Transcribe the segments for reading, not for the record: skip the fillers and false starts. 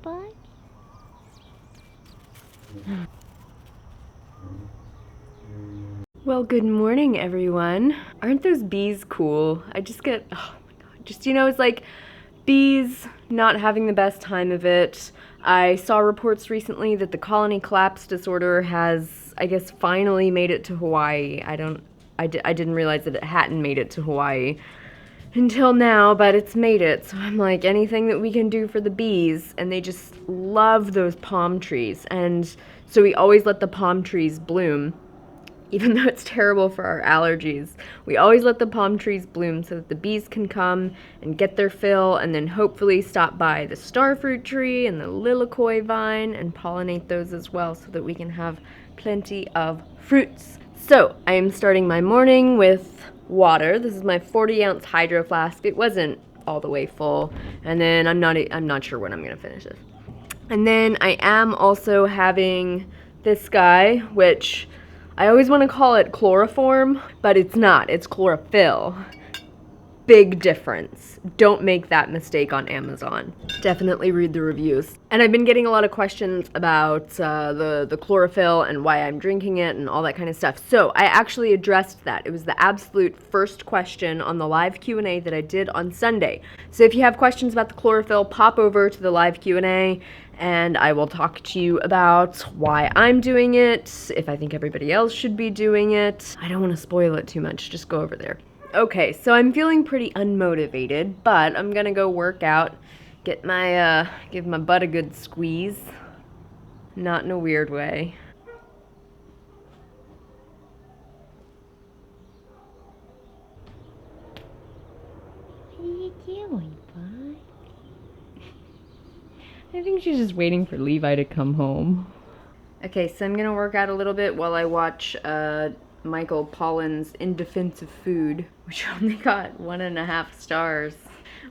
on, bud. Well, good morning, everyone. Aren't those bees cool? I just get, oh my god, just, it's like bees not having the best time of it. I saw reports recently that the colony collapse disorder has, I guess, finally made it to Hawaii. I didn't realize that it hadn't made it to Hawaii until now, but it's made it. So I'm like, anything that we can do for the bees, and they just love those palm trees. And so we always let the palm trees bloom. Even though it's terrible for our allergies, we always let the palm trees bloom so that the bees can come and get their fill and then hopefully stop by the starfruit tree and the lilikoi vine and pollinate those as well so that we can have plenty of fruits. So I am starting my morning with water. This is my 40-ounce hydro flask. It wasn't all the way full, and then I'm not sure when I'm gonna finish this. And then I am also having this guy, which I always want to call it chloroform, but it's not. It's chlorophyll. Big difference. Don't make that mistake on Amazon. Definitely read the reviews. And I've been getting a lot of questions about the chlorophyll and why I'm drinking it and all that kind of stuff. So I actually addressed that. It was the absolute first question on the live Q&A that I did on Sunday. So if you have questions about the chlorophyll, pop over to the live Q&A and I will talk to you about why I'm doing it, if I think everybody else should be doing it. I don't want to spoil it too much, just go over there. Okay, so I'm feeling pretty unmotivated, but I'm gonna go work out, give my butt a good squeeze. Not in a weird way. What are you doing, bud? I think she's just waiting for Levi to come home. Okay, so I'm gonna work out a little bit while I watch Michael Pollan's In Defense of Food, which only got 1.5 stars.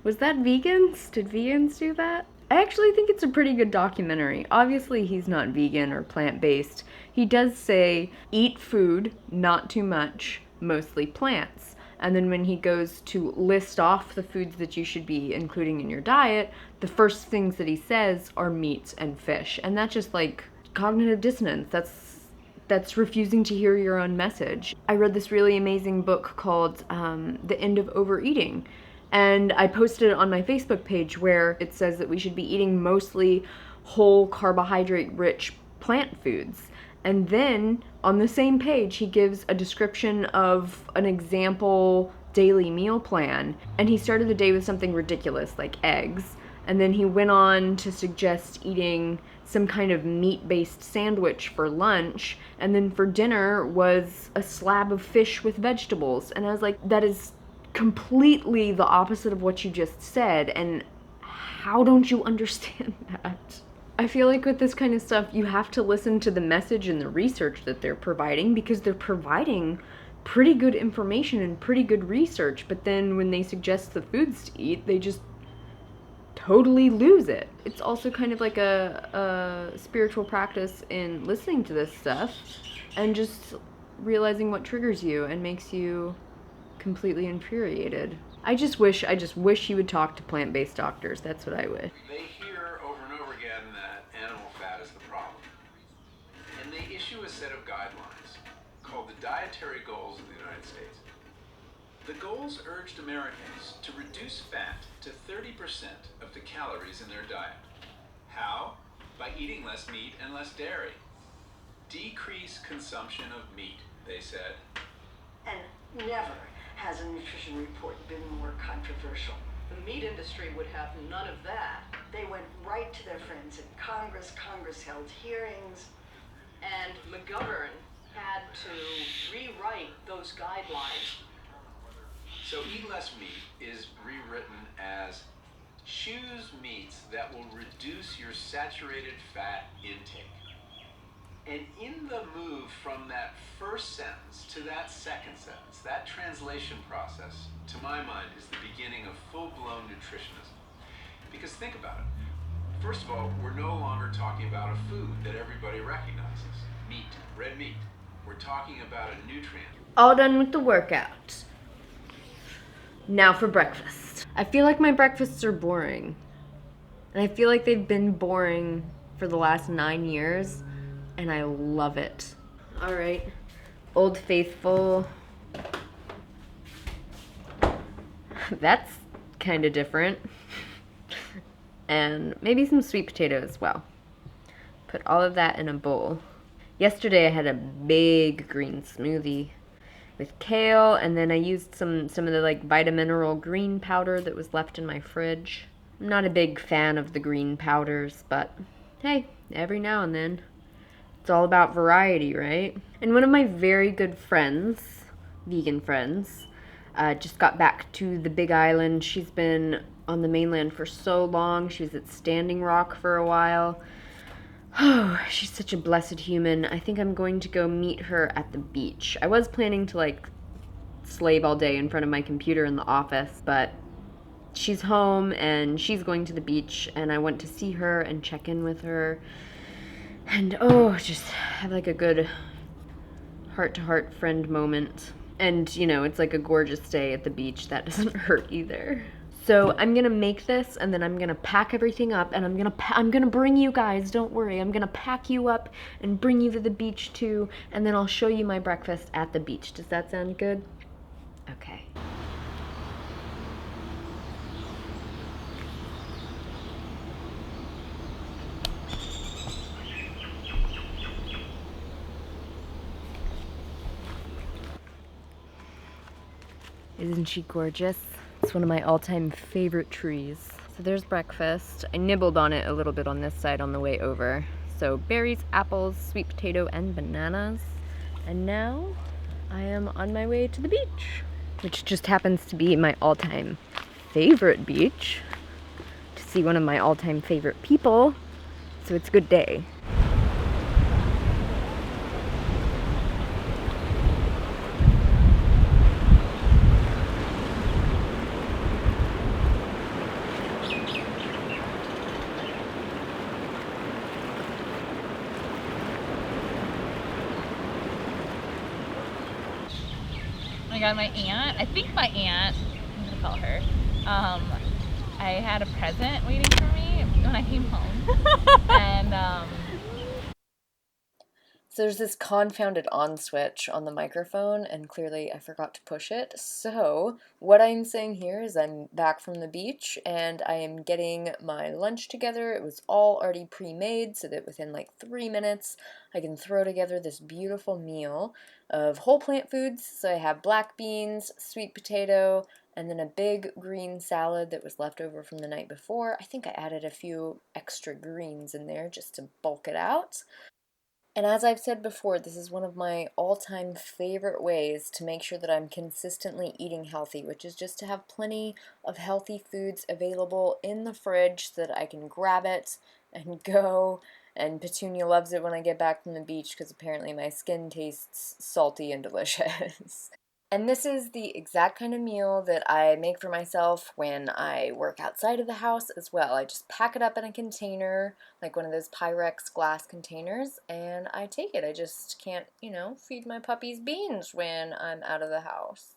Was that vegans? Did vegans do that? I actually think it's a pretty good documentary. Obviously, he's not vegan or plant-based. He does say, eat food, not too much, mostly plants. And then when he goes to list off the foods that you should be including in your diet, the first things that he says are meats and fish. And that's just like cognitive dissonance. That's refusing to hear your own message. I read this really amazing book called The End of Overeating. And I posted it on my Facebook page where it says that we should be eating mostly whole carbohydrate-rich plant foods. And then on the same page, he gives a description of an example daily meal plan. And he started the day with something ridiculous like eggs. And then he went on to suggest eating some kind of meat-based sandwich for lunch. And then for dinner was a slab of fish with vegetables. And I was like, that is completely the opposite of what you just said. And how don't you understand that? I feel like with this kind of stuff, you have to listen to the message and the research that they're providing, because they're providing pretty good information and pretty good research, but then when they suggest the foods to eat, they just totally lose it. It's also kind of like a spiritual practice in listening to this stuff and just realizing what triggers you and makes you completely infuriated. I just wish you would talk to plant-based doctors. That's what I wish. They hear over and over again that animal fat is the problem. And they issue a set of guidelines called the Dietary Goals of the United States. The goals urged Americans to reduce fat to 30% of the calories in their diet. How? By eating less meat and less dairy. Decrease consumption of meat, they said. And never has a nutrition report been more controversial. The meat industry would have none of that. They went right to their friends in Congress. Congress held hearings. And McGovern had to rewrite those guidelines. So Eat Less Meat is rewritten as choose meats that will reduce your saturated fat intake. And in the move from that first sentence to that second sentence, that translation process, to my mind, is the beginning of full-blown nutritionism. Because think about it. First of all, we're no longer talking about a food that everybody recognizes. Meat, red meat. We're talking about a nutrient. All done with the workout. Now for breakfast. I feel like my breakfasts are boring. And I feel like they've been boring for the last 9 years, and I love it. All right, Old Faithful. That's kind of different. And maybe some sweet potato as well. Put all of that in a bowl. Yesterday I had a big green smoothie with kale, and then I used some of the like Vitamineral green powder that was left in my fridge. I'm not a big fan of the green powders, but hey, every now and then. It's all about variety, right? And one of my very good friends, vegan friends, just got back to the Big Island. She's been on the mainland for so long. She was at Standing Rock for a while. Oh, she's such a blessed human. I think I'm going to go meet her at the beach. I was planning to like slave all day in front of my computer in the office, but she's home and she's going to the beach, and I want to see her and check in with her and just have like a good heart-to-heart friend moment. And you know, it's like a gorgeous day at the beach. That doesn't hurt either. So I'm gonna make this, and then I'm gonna pack everything up, and I'm gonna bring you guys, don't worry, I'm gonna pack you up and bring you to the beach too, and then I'll show you my breakfast at the beach. Does that sound good? Okay. Isn't she gorgeous? It's one of my all-time favorite trees. So there's breakfast. I nibbled on it a little bit on this side on the way over. So berries, apples, sweet potato, and bananas. And now I am on my way to the beach, which just happens to be my all-time favorite beach, to see one of my all-time favorite people. So it's a good day. I got my aunt, I think my aunt, I'm gonna call her, I had a present waiting for me when I came home. And So there's this confounded on switch on the microphone, and clearly I forgot to push it. So what I'm saying here is I'm back from the beach, and I am getting my lunch together. It was all already pre-made, so that within like 3 minutes I can throw together this beautiful meal of whole plant foods. So I have black beans, sweet potato, and then a big green salad that was left over from the night before. I think I added a few extra greens in there just to bulk it out. And as I've said before, this is one of my all-time favorite ways to make sure that I'm consistently eating healthy, which is just to have plenty of healthy foods available in the fridge so that I can grab it and go. And Petunia loves it when I get back from the beach because apparently my skin tastes salty and delicious. And this is the exact kind of meal that I make for myself when I work outside of the house as well. I just pack it up in a container, like one of those Pyrex glass containers, and I take it. I just can't, you know, feed my puppies beans when I'm out of the house.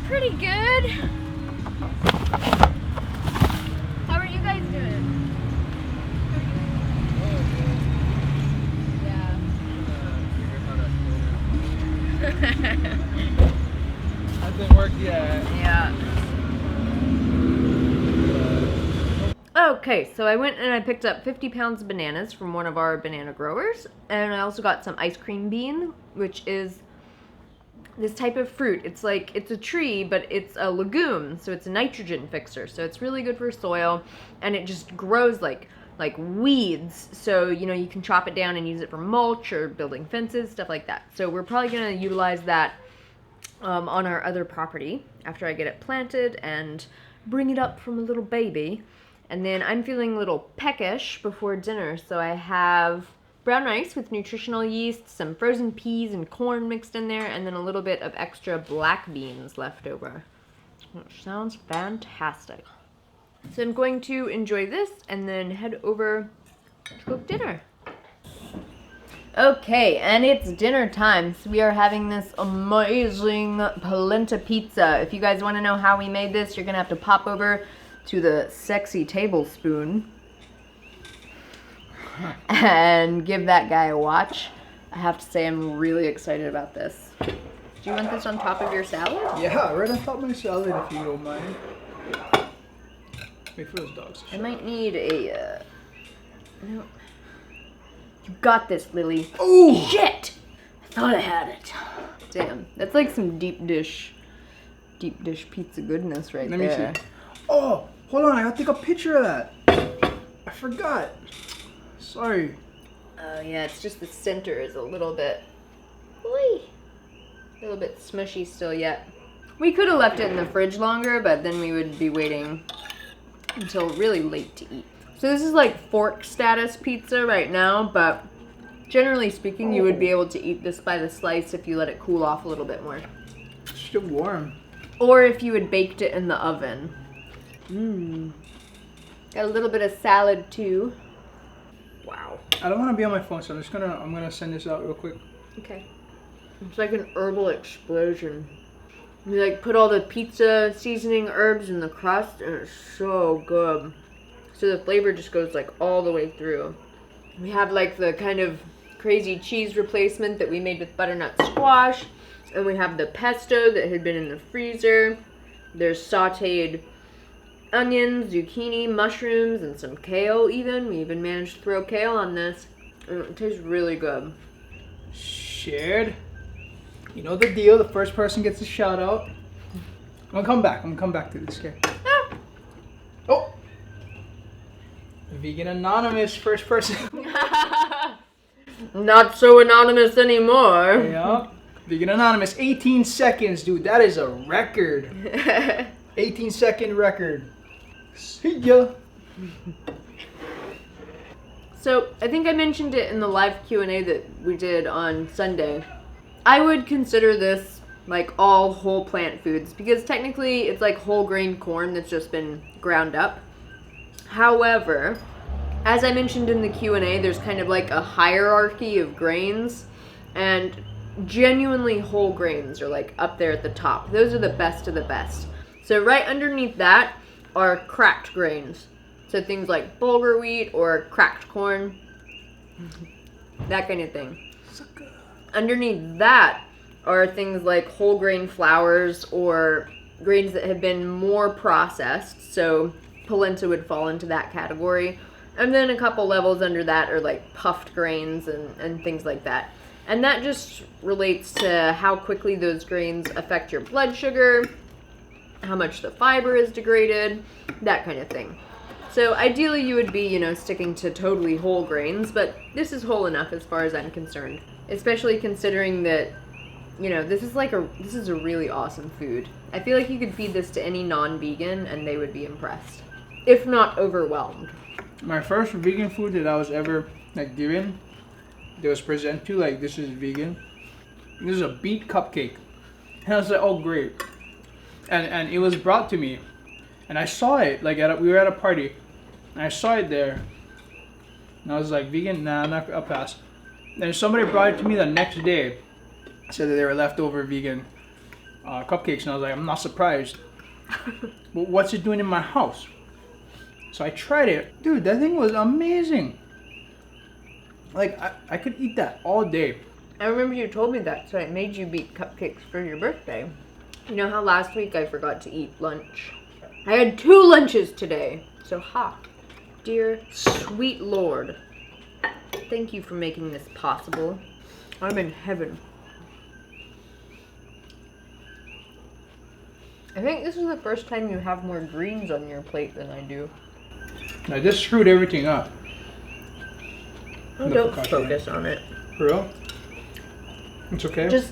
Pretty good. How are you guys doing? Yeah. Hasn't worked yet. Yeah. Okay, so I went and I picked up 50 pounds of bananas from one of our banana growers, and I also got some ice cream bean, which is this type of fruit. It's like, it's a tree, but it's a legume, so it's a nitrogen fixer, so it's really good for soil, and it just grows like weeds, so you know, you can chop it down and use it for mulch or building fences, stuff like that. So we're probably gonna utilize that on our other property after I get it planted and bring it up from a little baby. And then I'm feeling a little peckish before dinner, so I have brown rice with nutritional yeast, some frozen peas and corn mixed in there, and then a little bit of extra black beans left over, which sounds fantastic. So I'm going to enjoy this and then head over to cook dinner. Okay, and it's dinner time. So we are having this amazing polenta pizza. If you guys want to know how we made this, you're gonna have to pop over to the sexy tablespoon and give that guy a watch. I have to say I'm really excited about this. Do you want this on top of your salad? Yeah, right on top of my salad if you don't mind. Wait for those dogs. I might need a, no. You got this, Lily. Oh! Shit! I thought I had it. Damn, that's like some deep dish pizza goodness right there. Let me see. Oh, hold on, I gotta take a picture of that. I forgot. Sorry. Oh yeah, it's just the center is a little bit smushy still yet. We could have left it in the fridge longer, but then we would be waiting until really late to eat. So this is like fork status pizza right now, but generally speaking, you would be able to eat this by the slice if you let it cool off a little bit more. It's still warm. Or if you had baked it in the oven. Got a little bit of salad too. Wow. I don't want to be on my phone, so I'm gonna send this out real quick. Okay. It's like an herbal explosion. You like put all the pizza seasoning herbs in the crust and it's so good. So the flavor just goes like all the way through. We have like the kind of crazy cheese replacement that we made with butternut squash. And we have the pesto that had been in the freezer. There's sauteed onions, zucchini, mushrooms, and some kale even. We even managed to throw kale on this. And it tastes really good. Shared. You know the deal. The first person gets a shout out. I'm gonna come back to this guy. Oh! Vegan Anonymous, first person. Not so anonymous anymore. Yeah. Vegan Anonymous, 18 seconds, dude. That is a record. 18-second record. See ya. So I think I mentioned it in the live Q&A that we did on Sunday. I would consider this like all whole plant foods because technically it's like whole grain corn that's just been ground up. However, as I mentioned in the Q&A, there's kind of like a hierarchy of grains, and genuinely whole grains are like up there at the top. Those are the best of the best. So right underneath that are cracked grains. So things like bulgur wheat or cracked corn, that kind of thing. Underneath that are things like whole grain flours or grains that have been more processed. So polenta would fall into that category. And then a couple levels under that are like puffed grains and things like that. And that just relates to how quickly those grains affect your blood sugar, how much the fiber is degraded, that kind of thing. So ideally you would be, sticking to totally whole grains, but this is whole enough as far as I'm concerned. Especially considering that, this is a really awesome food. I feel like you could feed this to any non-vegan and they would be impressed, if not overwhelmed. My first vegan food that I was ever given, that was presented to this is vegan. This is a beet cupcake, and I was like, oh great, and it was brought to me, and I saw it we were at a party, and I saw it there, and I was like, vegan? Nah, I'll pass. Then somebody brought it to me the next day, said that they were leftover vegan cupcakes, and I was like, I'm not surprised. But what's it doing in my house? So I tried it. Dude, that thing was amazing. I could eat that all day. I remember you told me that, so I made you beet cupcakes for your birthday. You know how last week I forgot to eat lunch? I had 2 lunches today. So dear sweet Lord, thank you for making this possible. I'm in heaven. I think this is the first time you have more greens on your plate than I do. I just screwed everything up. Oh, don't focus on it. For real? It's okay? Just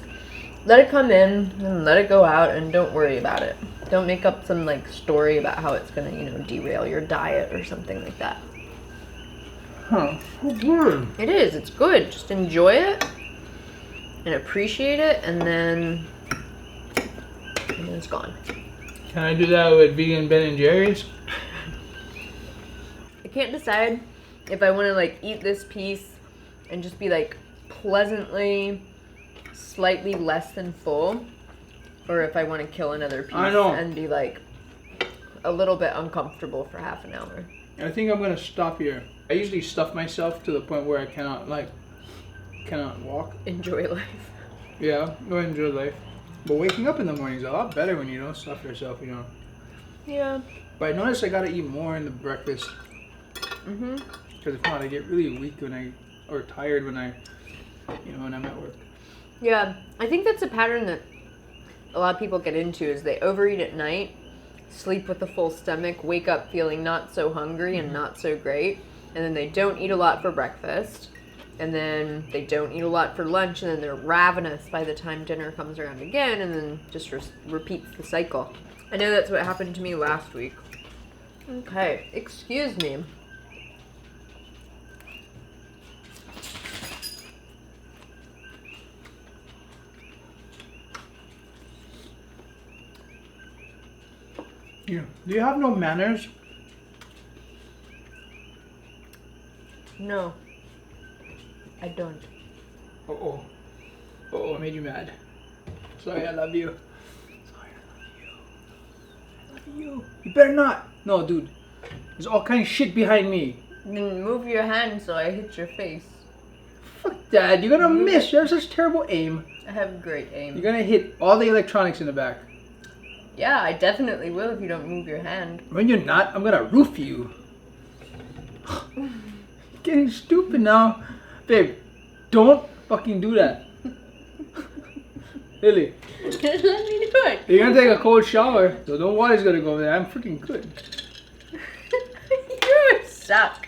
let it come in and let it go out and don't worry about it. Don't make up some story about how it's gonna, derail your diet or something like that. Huh. Oh, good. It is. It's good. Just enjoy it and appreciate it, and then it's gone. Can I do that with vegan Ben & Jerry's? I can't decide if I want to eat this piece and just be pleasantly, slightly less than full, or if I want to kill another piece I know. and be like a little bit uncomfortable for half an hour. I think I'm gonna stop here. I usually stuff myself to the point where I cannot walk. Enjoy life. Yeah, go enjoy life. But waking up in the morning is a lot better when you don't stuff yourself, you know. Yeah. But I notice I gotta eat more in the breakfast. Mhm. Because if not, I get really weak or tired when when I'm at work. Yeah, I think that's a pattern that a lot of people get into is they overeat at night, sleep with a full stomach, wake up feeling not so hungry and not so great, and then they don't eat a lot for breakfast, and then they don't eat a lot for lunch, and then they're ravenous by the time dinner comes around again, and then just repeats the cycle. I know that's what happened to me last week. Okay, excuse me. Yeah. Do you have no manners? No, I don't. Uh-oh. Uh-oh, I made you mad. Sorry, I love you. Sorry, I love you. You better not. No, dude. There's all kind of shit behind me. Then move your hand so I hit your face. Fuck that. You're gonna miss. You have such terrible aim. I have great aim. You're gonna hit all the electronics in the back. Yeah, I definitely will if you don't move your hand. When you're not, I'm gonna roof you. Getting stupid now. Babe, don't fucking do that. Lily, Let me do it. you're gonna take a cold shower, so no water's gonna go over there. I'm freaking good. You suck.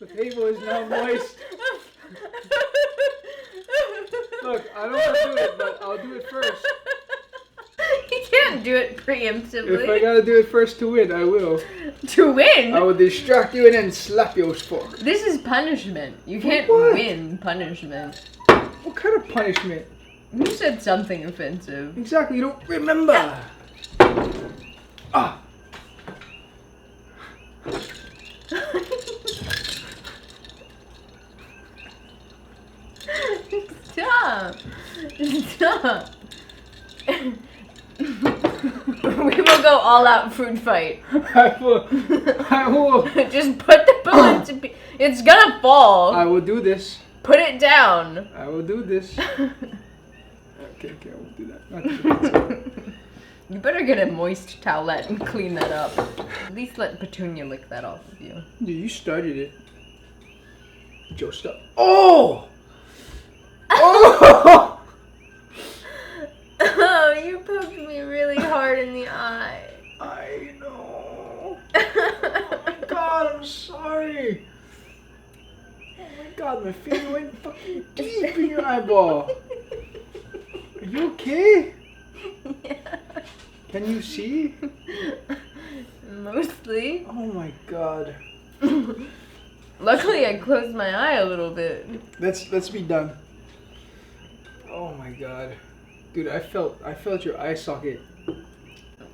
The table is now moist. Look, I don't want to do it, but I'll do it first. You can't do it preemptively. If I gotta do it first to win, I will. To win? I will distract you and then slap your fork. This is punishment. You can't what? win punishment. What kind of punishment? You said something offensive. Exactly, you don't remember. Ah. Stop. Stop. We will go all out food fight. I will. Just put the balloon to be. It's gonna fall. I will do this. Put it down. I will do this. Okay, I won't do that. Not too You better get a moist towelette and clean that up. At least let Petunia lick that off of you. Dude, you started it. Joe, stop. Oh! Oh! Oh, you poked me really hard in the eye. I know. Oh my god, I'm sorry. Oh my god, my finger went fucking deep in your eyeball. Are you okay? Yeah. Can you see? Mostly. Oh my god. Luckily, I closed my eye a little bit. Let's be done. Oh my god. Dude, I felt your eye socket.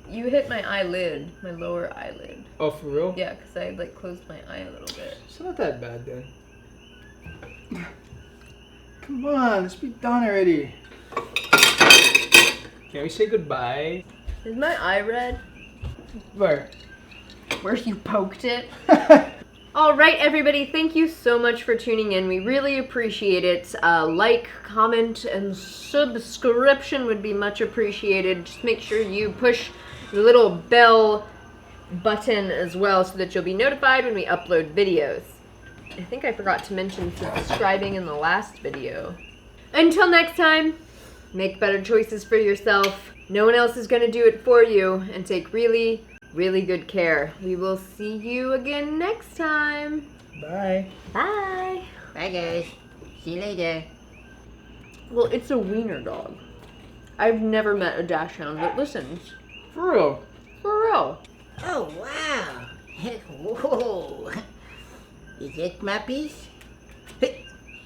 You hit my eyelid, my lower eyelid. Oh, for real? Yeah, because I like closed my eye a little bit. It's not that bad then. Come on, let's be done already. Can we say goodbye? Is my eye red? Where? Where you poked it? Alright everybody, thank you so much for tuning in. We really appreciate it. Like, comment, and subscription would be much appreciated. Just make sure you push the little bell button as well so that you'll be notified when we upload videos. I think I forgot to mention subscribing in the last video. Until next time, make better choices for yourself. No one else is going to do it for you, and take really good care. We will see you again next time. Bye. Bye. Bye guys. See you later. Well, it's a wiener dog. I've never met a dachshund that listens. For real. For real. Oh wow. Whoa. Is it my piece?